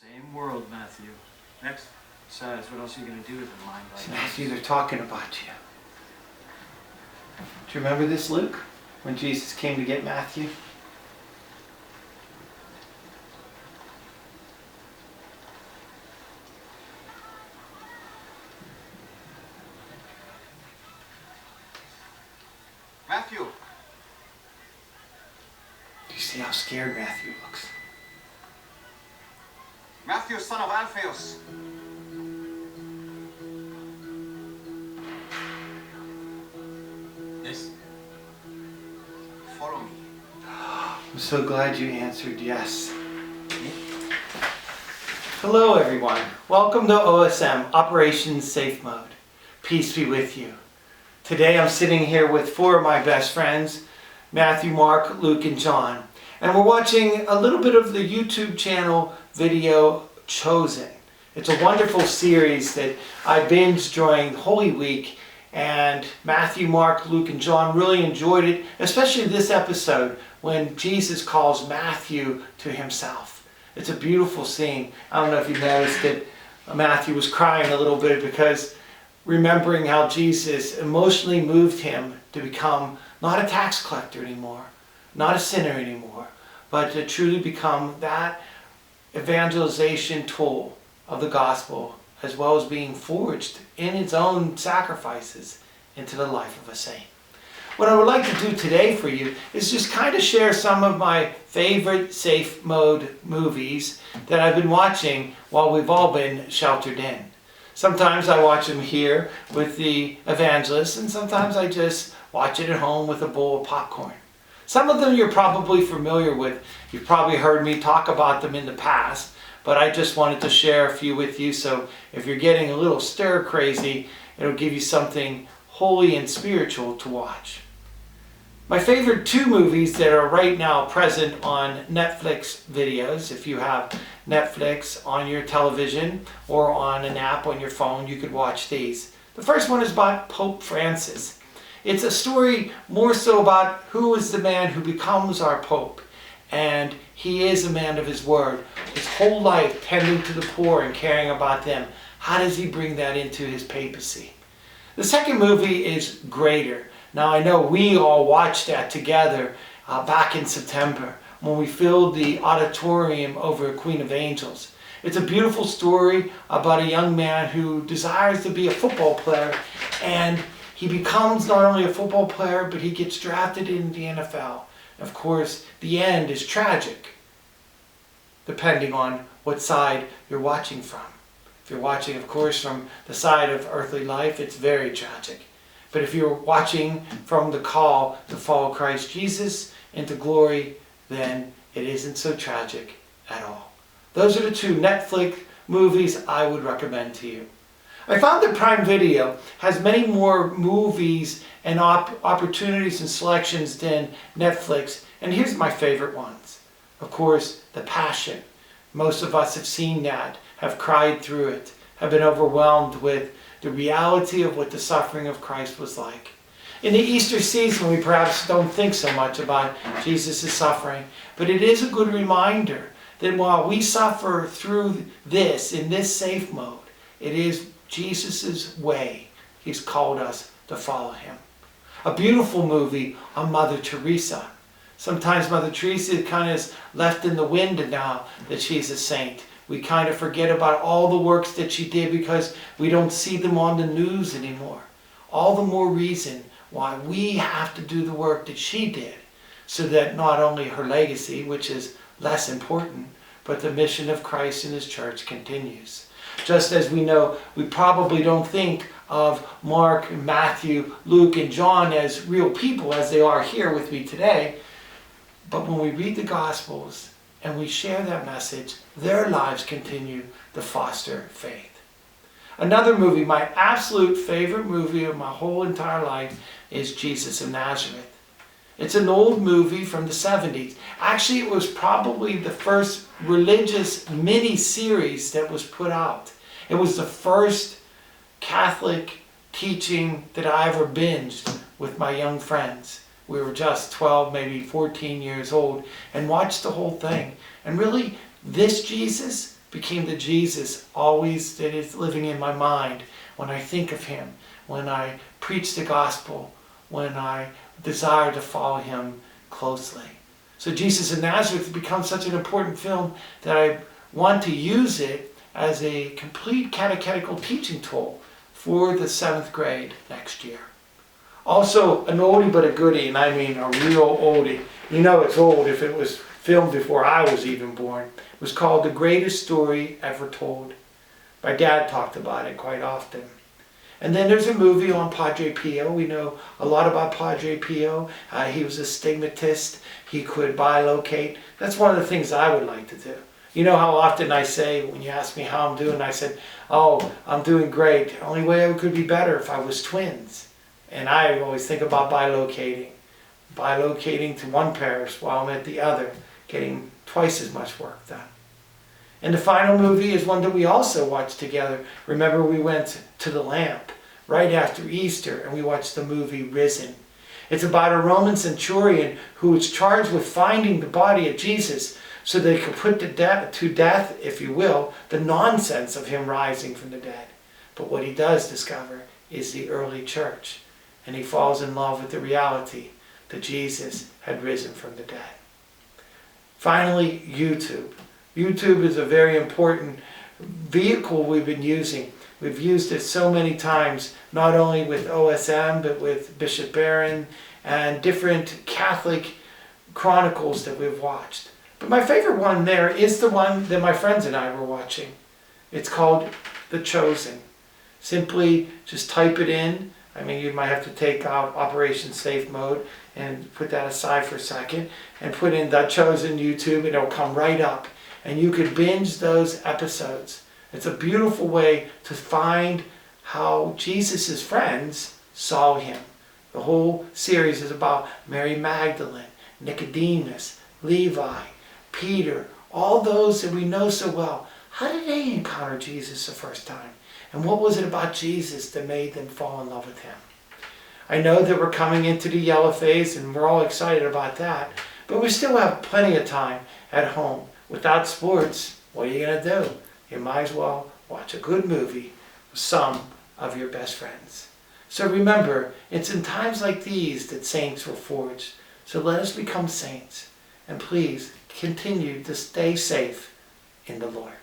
Same world, Matthew. Next. Besides, what else are you going to do with a mind like Matthew, they're talking about you. Do you remember this, Luke? When Jesus came to get Matthew? Matthew. Do you see how scared Matthew looks? Matthew, son of Alphaeus. Yes. Follow me. I'm so glad you answered yes. Hello everyone. Welcome to OSM, Operation Safe Mode. Peace be with you. Today I'm sitting here with four of my best friends, Matthew, Mark, Luke, and John. And we're watching a little bit of the YouTube channel video Chosen. It's a wonderful series that I binged during Holy Week, and Matthew, Mark, Luke, and John really enjoyed it, especially this episode when Jesus calls Matthew to himself. It's a beautiful scene. I don't know if you noticed that Matthew was crying a little bit because remembering how Jesus emotionally moved him to become not a tax collector anymore, not a sinner anymore, but to truly become that evangelization tool of the gospel, as well as being forged in its own sacrifices into the life of a saint. What I would like to do today for you is just kind of share some of my favorite safe mode movies that I've been watching while we've all been sheltered in. Sometimes I watch them here with the evangelists, and sometimes I just watch it at home with a bowl of popcorn. Some of them you're probably familiar with. You've probably heard me talk about them in the past, but I just wanted to share a few with you, so if you're getting a little stir crazy, it'll give you something holy and spiritual to watch. My favorite two movies that are right now present on Netflix videos, if you have Netflix on your television or on an app on your phone, you could watch these. The first one is about Pope Francis. It's a story more so about who is the man who becomes our Pope. And he is a man of his word. His whole life tending to the poor and caring about them. How does he bring that into his papacy? The second movie is Greater. Now I know we all watched that together back in September when we filled the auditorium over Queen of Angels. It's a beautiful story about a young man who desires to be a football player, and he becomes not only a football player, but he gets drafted into the NFL. Of course, the end is tragic, depending on what side you're watching from. If you're watching, of course, from the side of earthly life, it's very tragic. But if you're watching from the call to follow Christ Jesus into glory, then it isn't so tragic at all. Those are the two Netflix movies I would recommend to you. I found that Prime Video has many more movies and opportunities and selections than Netflix. And here's my favorite ones. Of course, The Passion. Most of us have seen that, have cried through it, have been overwhelmed with the reality of what the suffering of Christ was like. In the Easter season, we perhaps don't think so much about Jesus' suffering, but it is a good reminder that while we suffer through this, in this safe mode, it is Jesus' way. He's called us to follow him. A beautiful movie on Mother Teresa. Sometimes Mother Teresa kind of is left in the wind now that she's a saint. We kind of forget about all the works that she did because we don't see them on the news anymore. All the more reason why we have to do the work that she did, so that not only her legacy, which is less important, but the mission of Christ and his church continues. Just as we know, we probably don't think of Mark, Matthew, Luke, and John as real people as they are here with me today. But when we read the Gospels and we share that message, their lives continue to foster faith. Another movie, my absolute favorite movie of my whole entire life, is Jesus of Nazareth. It's an old movie from the 70s. Actually, it was probably the first religious mini-series that was put out. It was the first Catholic teaching that I ever binged with my young friends. We were just 12, maybe 14 years old, and watched the whole thing. And really, this Jesus became the Jesus always that is living in my mind when I think of him, when I preach the gospel, when I desire to follow him closely. So Jesus of Nazareth has become such an important film that I want to use it as a complete catechetical teaching tool for the 7th grade next year. Also, an oldie but a goodie, and I mean a real oldie. You know it's old if it was filmed before I was even born. It was called The Greatest Story Ever Told. My dad talked about it quite often. And then there's a movie on Padre Pio. We know a lot about Padre Pio. He was a stigmatist. He could bilocate. That's one of the things I would like to do. You know how often I say, when you ask me how I'm doing, I said, oh, I'm doing great. The only way I could be better if I was twins. And I always think about bilocating. Bilocating to one parish while I'm at the other, getting twice as much work done. And the final movie is one that we also watched together. Remember, we went to the Lamp right after Easter and we watched the movie Risen. It's about a Roman centurion who was charged with finding the body of Jesus so they could put to death, if you will, the nonsense of him rising from the dead. But what he does discover is the early church, and he falls in love with the reality that Jesus had risen from the dead. Finally, YouTube. YouTube is a very important vehicle we've been using. We've used it so many times, not only with OSM, but with Bishop Barron and different Catholic chronicles that we've watched. But my favorite one there is the one that my friends and I were watching. It's called The Chosen. Simply just type it in. I mean, you might have to take out Operation Safe Mode and put that aside for a second and put in The Chosen YouTube and it'll come right up. And you could binge those episodes. It's a beautiful way to find how Jesus' friends saw him. The whole series is about Mary Magdalene, Nicodemus, Levi, Peter, all those that we know so well. How did they encounter Jesus the first time? And what was it about Jesus that made them fall in love with him? I know that we're coming into the yellow phase and we're all excited about that, but we still have plenty of time at home. Without sports, what are you going to do? You might as well watch a good movie with some of your best friends. So remember, it's in times like these that saints were forged. So let us become saints. And please continue to stay safe in the Lord.